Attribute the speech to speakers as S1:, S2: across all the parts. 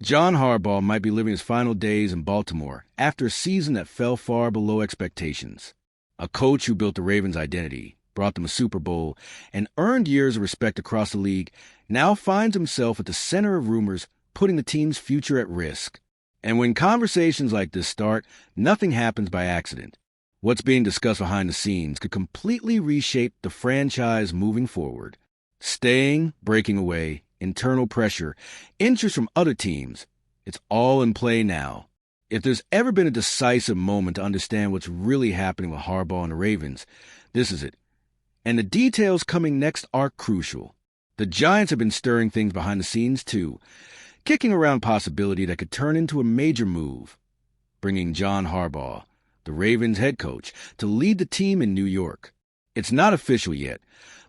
S1: John Harbaugh might be living his final days in Baltimore after a season that fell far below expectations. A coach who built the Ravens' identity, brought them a Super Bowl, and earned years of respect across the league, now finds himself at the center of rumors putting the team's future at risk. And when conversations like this start, nothing happens by accident. What's being discussed behind the scenes could completely reshape the franchise moving forward. Staying, breaking away, internal pressure, interest from other teams. It's all in play now. If there's ever been a decisive moment to understand what's really happening with Harbaugh and the Ravens, this is it. And the details coming next are crucial. The Giants have been stirring things behind the scenes too, kicking around possibility that could turn into a major move, bringing John Harbaugh, the Ravens head coach, to lead the team in New York. It's not official yet,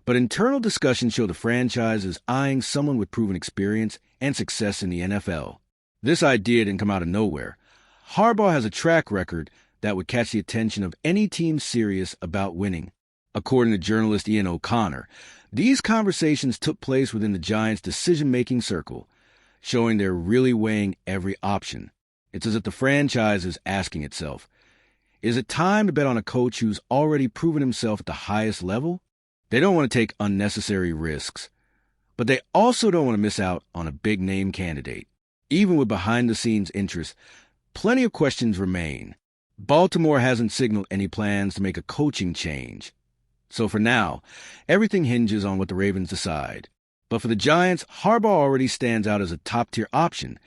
S1: but internal discussions show the franchise is eyeing someone with proven experience and success in the NFL. This idea didn't come out of nowhere. Harbaugh has a track record that would catch the attention of any team serious about winning. According to journalist Ian O'Connor, these conversations took place within the Giants' decision-making circle, showing they're really weighing every option. It's as if the franchise is asking itself, is it time to bet on a coach who's already proven himself at the highest level? They don't want to take unnecessary risks, but they also don't want to miss out on a big-name candidate. Even with behind-the-scenes interest, plenty of questions remain. Baltimore hasn't signaled any plans to make a coaching change. So for now, everything hinges on what the Ravens decide. But for the Giants, Harbaugh already stands out as a top-tier option,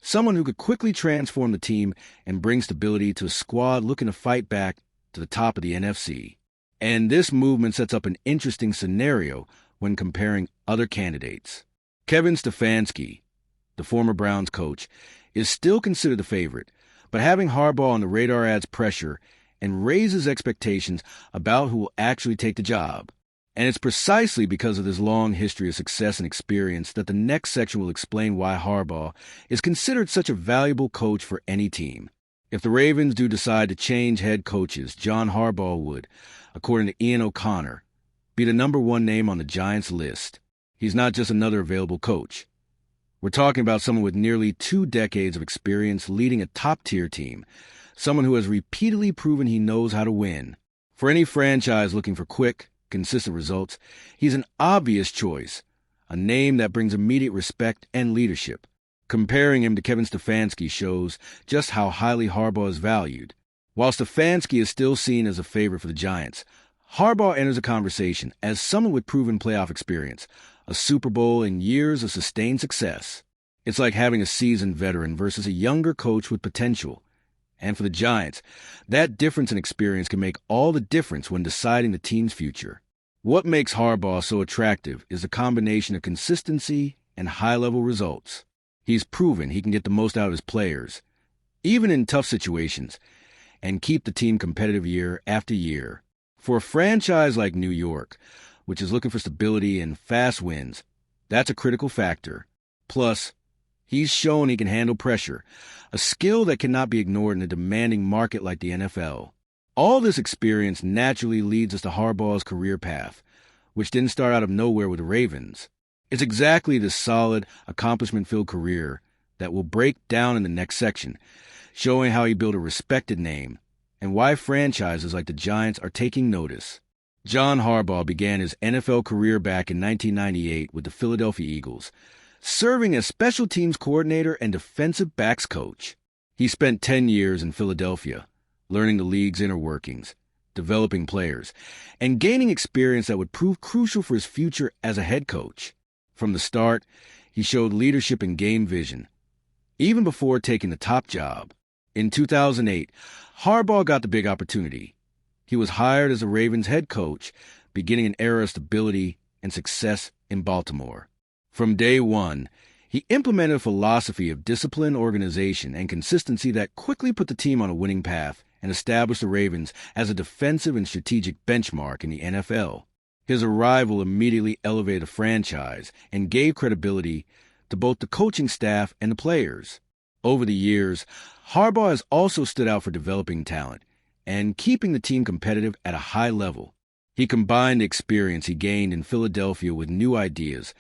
S1: someone who could quickly transform the team and bring stability to a squad looking to fight back to the top of the NFC. And this movement sets up an interesting scenario when comparing other candidates. Kevin Stefanski, the former Browns coach, is still considered the favorite, but having Harbaugh on the radar adds pressure and raises expectations about who will actually take the job. And it's precisely because of this long history of success and experience that the next section will explain why Harbaugh is considered such a valuable coach for any team. If the Ravens do decide to change head coaches, John Harbaugh would, according to Ian O'Connor, be the number one name on the Giants' list. He's not just another available coach. We're talking about someone with nearly 2 decades of experience leading a top-tier team, someone who has repeatedly proven he knows how to win. For any franchise looking for quick, consistent results, he's an obvious choice, a name that brings immediate respect and leadership. Comparing him to Kevin Stefanski shows just how highly Harbaugh is valued. While Stefanski is still seen as a favorite for the Giants, Harbaugh enters the conversation as someone with proven playoff experience, a Super Bowl, and years of sustained success. It's like having a seasoned veteran versus a younger coach with potential. And for the Giants, that difference in experience can make all the difference when deciding the team's future. What makes Harbaugh so attractive is a combination of consistency and high-level results. He's proven he can get the most out of his players, even in tough situations, and keep the team competitive year after year. For a franchise like New York, which is looking for stability and fast wins, that's a critical factor. Plus, he's shown he can handle pressure, a skill that cannot be ignored in a demanding market like the NFL. All this experience naturally leads us to Harbaugh's career path, which didn't start out of nowhere with the Ravens. It's exactly this solid, accomplishment-filled career that will break down in the next section, showing how he built a respected name and why franchises like the Giants are taking notice. John Harbaugh began his NFL career back in 1998 with the Philadelphia Eagles, serving as special teams coordinator and defensive backs coach. He spent 10 years in Philadelphia, learning the league's inner workings, developing players, and gaining experience that would prove crucial for his future as a head coach. From the start, he showed leadership and game vision, even before taking the top job. In 2008, Harbaugh got the big opportunity. He was hired as the Ravens head coach, beginning an era of stability and success in Baltimore. From day one, he implemented a philosophy of discipline, organization, and consistency that quickly put the team on a winning path and established the Ravens as a defensive and strategic benchmark in the NFL. His arrival immediately elevated the franchise and gave credibility to both the coaching staff and the players. Over the years, Harbaugh has also stood out for developing talent and keeping the team competitive at a high level. He combined the experience he gained in Philadelphia with new ideas,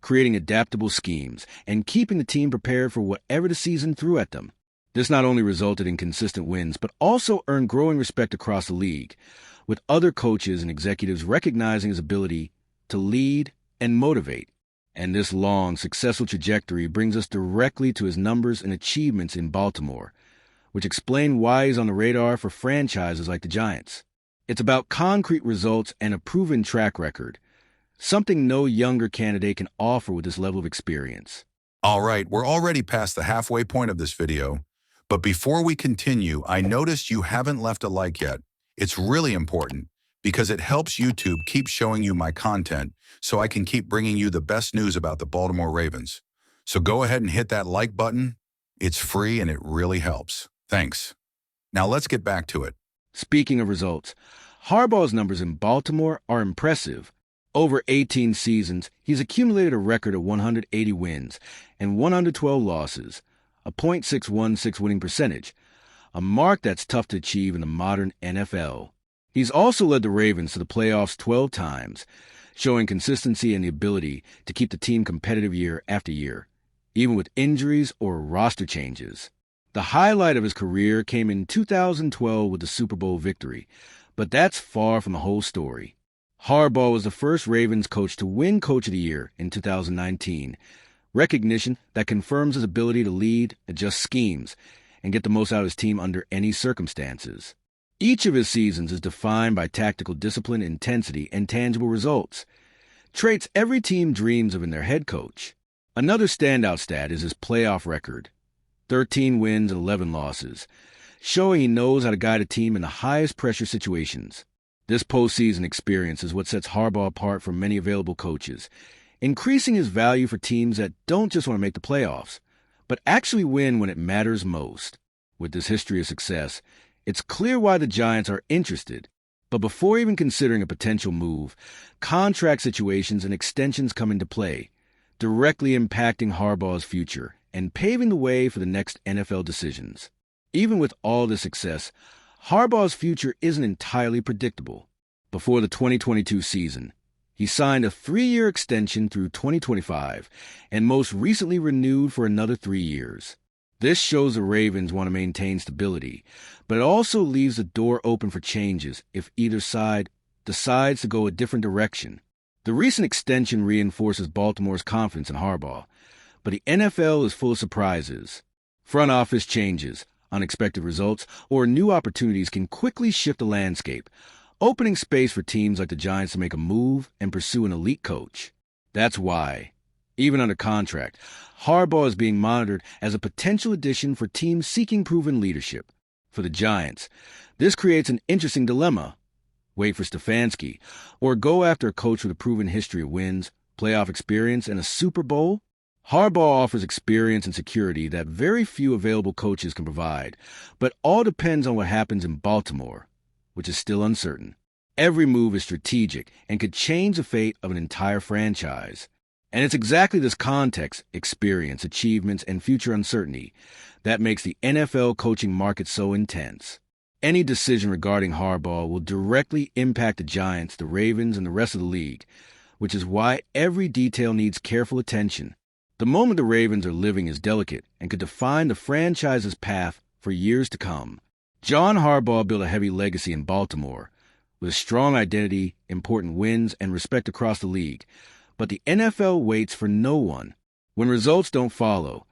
S1: creating adaptable schemes, and keeping the team prepared for whatever the season threw at them. This not only resulted in consistent wins, but also earned growing respect across the league, with other coaches and executives recognizing his ability to lead and motivate. And this long, successful trajectory brings us directly to his numbers and achievements in Baltimore, which explain why he's on the radar for franchises like the Giants. It's about concrete results and a proven track record, something no younger candidate can offer with this level of experience.
S2: All right, we're already past the halfway point of this video, but before we continue, I noticed you haven't left a like yet. It's really important because it helps YouTube keep showing you my content so I can keep bringing you the best news about the Baltimore Ravens. So go ahead and hit that like button. It's free and it really helps. Thanks. Now let's get back to it.
S1: Speaking of results, Harbaugh's numbers in Baltimore are impressive. Over 18 seasons, he's accumulated a record of 180 wins and 112 losses, a .616 winning percentage, a mark that's tough to achieve in the modern NFL. He's also led the Ravens to the playoffs 12 times, showing consistency and the ability to keep the team competitive year after year, even with injuries or roster changes. The highlight of his career came in 2012 with the Super Bowl victory, but that's far from the whole story. Harbaugh was the first Ravens coach to win Coach of the Year in 2019, recognition that confirms his ability to lead, adjust schemes, and get the most out of his team under any circumstances. Each of his seasons is defined by tactical discipline, intensity, and tangible results, traits every team dreams of in their head coach. Another standout stat is his playoff record, 13 wins and 11 losses, showing he knows how to guide a team in the highest pressure situations. This postseason experience is what sets Harbaugh apart from many available coaches, increasing his value for teams that don't just want to make the playoffs, but actually win when it matters most. With this history of success, it's clear why the Giants are interested. But before even considering a potential move, contract situations and extensions come into play, directly impacting Harbaugh's future and paving the way for the next NFL decisions. Even with all this success, Harbaugh's future isn't entirely predictable. Before the 2022 season, he signed a 3-year extension through 2025 and most recently renewed for another 3 years. This shows the Ravens want to maintain stability, but it also leaves the door open for changes if either side decides to go a different direction. The recent extension reinforces Baltimore's confidence in Harbaugh, but the NFL is full of surprises. Front office changes, unexpected results, or new opportunities can quickly shift the landscape, opening space for teams like the Giants to make a move and pursue an elite coach. That's why, even under contract, Harbaugh is being monitored as a potential addition for teams seeking proven leadership. For the Giants, this creates an interesting dilemma. Wait for Stefanski, or go after a coach with a proven history of wins, playoff experience, and a Super Bowl? Harbaugh offers experience and security that very few available coaches can provide, but all depends on what happens in Baltimore, which is still uncertain. Every move is strategic and could change the fate of an entire franchise. And it's exactly this context, experience, achievements, and future uncertainty that makes the NFL coaching market so intense. Any decision regarding Harbaugh will directly impact the Giants, the Ravens, and the rest of the league, which is why every detail needs careful attention. The moment the Ravens are living is delicate and could define the franchise's path for years to come. John Harbaugh built a heavy legacy in Baltimore, with a strong identity, important wins, and respect across the league. But the NFL waits for no one. When results don't follow,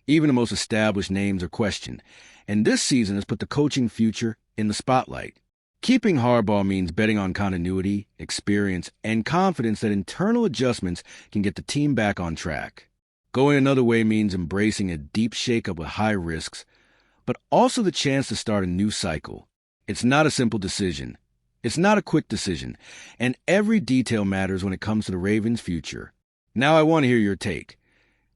S1: even the most established names are questioned, and this season has put the coaching future in the spotlight. Keeping Harbaugh means betting on continuity, experience, and confidence that internal adjustments can get the team back on track. Going another way means embracing a deep shakeup with high risks, but also the chance to start a new cycle. It's not a simple decision. It's not a quick decision, and every detail matters when it comes to the Ravens' future. Now I want to hear your take.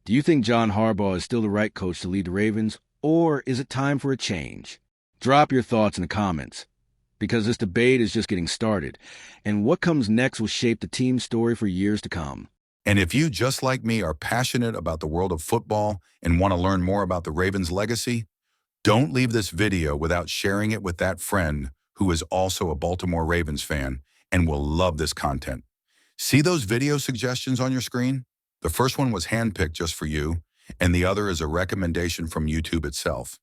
S1: Do you think John Harbaugh is still the right coach to lead the Ravens, or is it time for a change? Drop your thoughts in the comments, because this debate is just getting started, and what comes next will shape the team's story for years to come.
S2: And if you, just like me, are passionate about the world of football and want to learn more about the Ravens' legacy, don't leave this video without sharing it with that friend who is also a Baltimore Ravens fan and will love this content. See those video suggestions on your screen? The first one was handpicked just for you, and the other is a recommendation from YouTube itself.